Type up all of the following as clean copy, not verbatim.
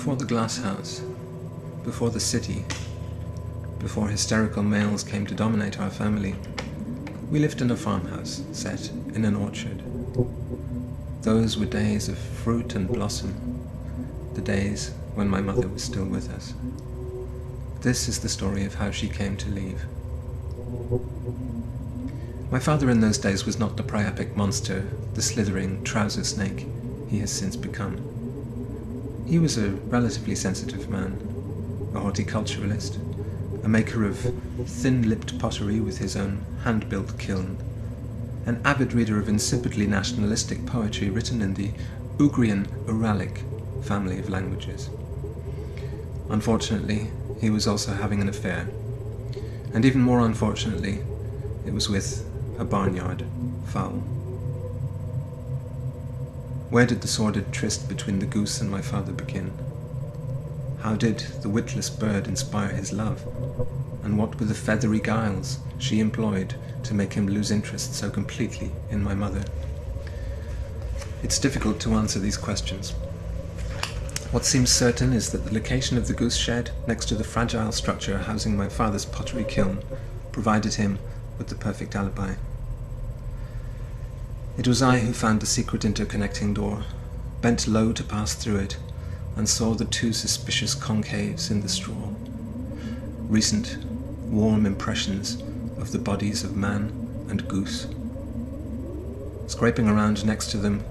Before the glass house, before the city, before hysterical males came to dominate our family, we lived in a farmhouse set in an orchard. Those were days of fruit and blossom, the days when my mother was still with us. This is the story of how she came to leave. My father in those days was not the priapic monster, the slithering trouser snake he has since become. He was a relatively sensitive man, a horticulturalist, a maker of thin-lipped pottery with his own hand-built kiln, an avid reader of insipidly nationalistic poetry written in the Ugrian Uralic family of languages. Unfortunately, he was also having an affair, and even more unfortunately, it was with a barnyard fowl. Where did the sordid tryst between the goose and my father begin? How did the witless bird inspire his love? And what were the feathery guiles she employed to make him lose interest so completely in my mother? It's difficult to answer these questions. What seems certain is that the location of the goose shed next to the fragile structure housing my father's pottery kiln provided him with the perfect alibi. It was I who found the secret interconnecting door, bent low to pass through it, and saw the two suspicious concaves in the straw. Recent, warm impressions of the bodies of man and goose. Scraping around next to them,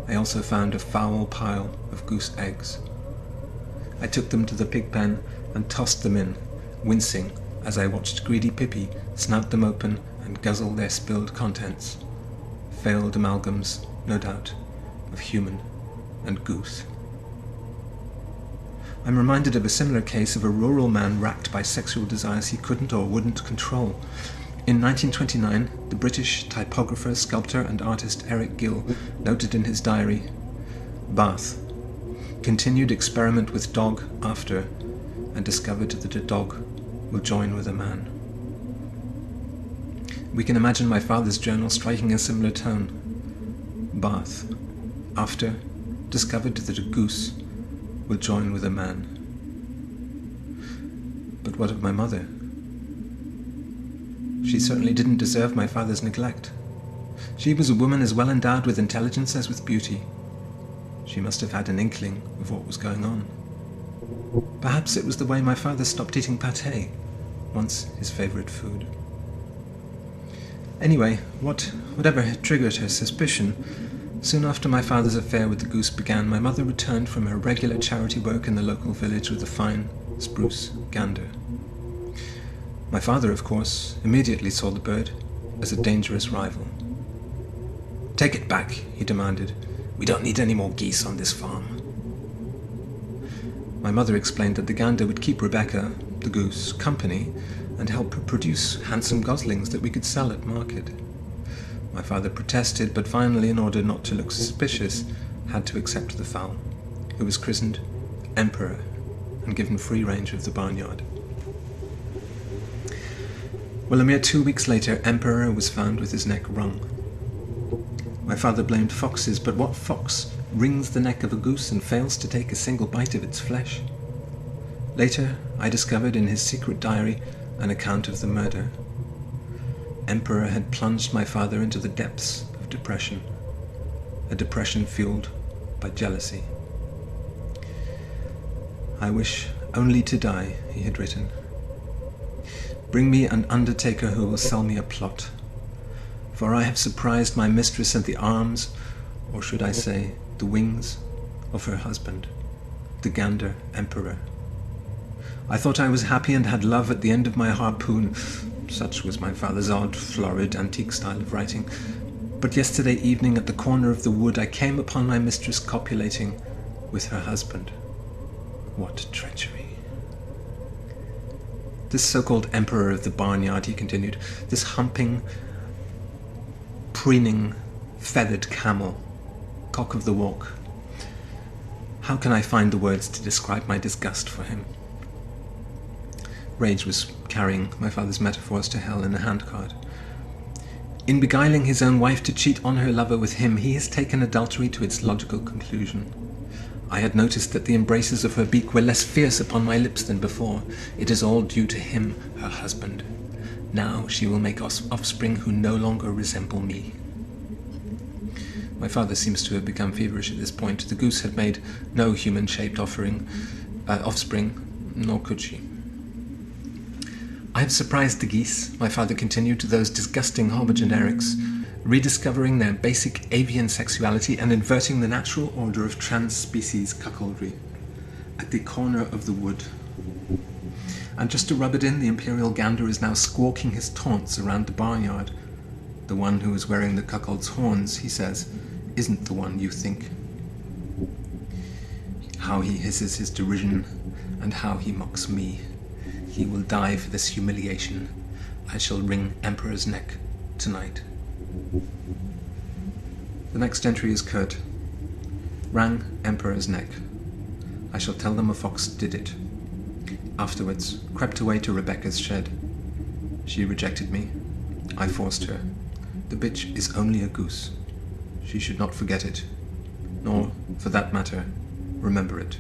I also found a foul pile of goose eggs. I took them to the pig pen and tossed them in, wincing as I watched greedy Pippi snout them open and guzzle their spilled contents. Failed amalgams, no doubt, of human and goose. I'm reminded of a similar case of a rural man racked by sexual desires he couldn't or wouldn't control. In 1929, the British typographer, sculptor and artist Eric Gill noted in his diary, Bath, continued experiment with dog after, and discovered that a dog will join with a man. We can imagine my father's journal striking a similar tone. Bath, after, discovered that a goose will join with a man. But what of my mother? She certainly didn't deserve my father's neglect. She was a woman as well endowed with intelligence as with beauty. She must have had an inkling of what was going on. Perhaps it was the way my father stopped eating pâté, once his favourite food. Anyway, whatever had triggered her suspicion, soon after my father's affair with the goose began, my mother returned from her regular charity work in the local village with a fine, spruce gander. My father, of course, immediately saw the bird as a dangerous rival. "Take it back," he demanded. "We don't need any more geese on this farm." My mother explained that the gander would keep Rebecca, the goose, company and help her produce handsome goslings that we could sell at market. My father protested, but finally, in order not to look suspicious, had to accept the fowl, who was christened Emperor and given free range of the barnyard. Well, a mere 2 weeks later, Emperor was found with his neck wrung. My father blamed foxes, but what fox wrings the neck of a goose and fails to take a single bite of its flesh? Later, I discovered in his secret diary an account of the murder. Emperor had plunged my father into the depths of depression, a depression fueled by jealousy. "I wish only to die," he had written. "Bring me an undertaker who will sell me a plot, for I have surprised my mistress at the arms, or should I say, the wings, of her husband, the gander Emperor. I thought I was happy and had love at the end of my harpoon," such was my father's odd, florid, antique style of writing. "But yesterday evening at the corner of the wood I came upon my mistress copulating with her husband. What treachery." This so-called Emperor of the barnyard, he continued, this humping, preening, feathered camel, cock of the walk. How can I find the words to describe my disgust for him? Rage was carrying my father's metaphors to hell in a handcart. "In beguiling his own wife to cheat on her lover with him, he has taken adultery to its logical conclusion. I had noticed that the embraces of her beak were less fierce upon my lips than before. It is all due to him, her husband. Now she will make us offspring who no longer resemble me. My father seems to have become feverish at this point. The goose had made no human-shaped offspring, nor could she. I have surprised the geese, my father continued, to those disgusting homogenerics, rediscovering their basic avian sexuality and inverting the natural order of trans-species cuckoldry at the corner of the wood. And just to rub it in, the imperial gander is now squawking his taunts around the barnyard. The one who is wearing the cuckold's horns, he says, isn't the one you think. How he hisses his derision, and how he mocks me. He will die for this humiliation. I shall wring Emperor's neck tonight. The next entry is curt. Wrang Emperor's neck. I shall tell them a fox did it. Afterwards, crept away to Rebecca's shed. She rejected me. I forced her. The bitch is only a goose. She should not forget it, nor, for that matter, remember it.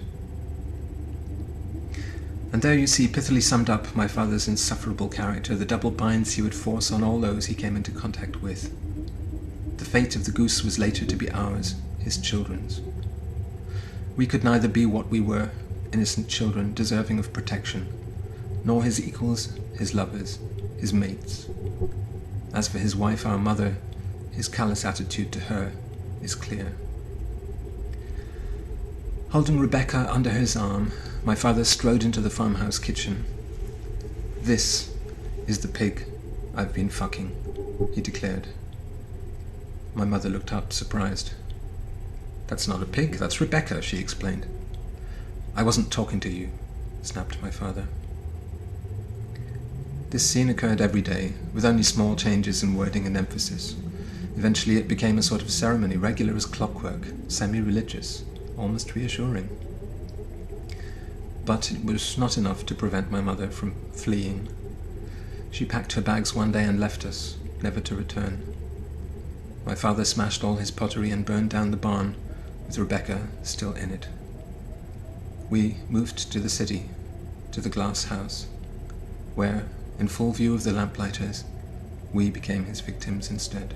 And there you see, pithily summed up, my father's insufferable character, the double binds he would force on all those he came into contact with. The fate of the goose was later to be ours, his children's. We could neither be what we were, innocent children deserving of protection, nor his equals, his lovers, his mates. As for his wife, our mother, his callous attitude to her is clear. Holding Rebecca under his arm, my father strode into the farmhouse kitchen. "This is the pig I've been fucking," he declared. My mother looked up, surprised. "That's not a pig, that's Rebecca," she explained. "I wasn't talking to you," snapped my father. This scene occurred every day, with only small changes in wording and emphasis. Eventually it became a sort of ceremony, regular as clockwork, semi-religious, almost reassuring. But it was not enough to prevent my mother from fleeing. She packed her bags one day and left us, never to return. My father smashed all his pottery and burned down the barn, with Rebecca still in it. We moved to the city, to the glass house, where, in full view of the lamplighter's, we became his victims instead.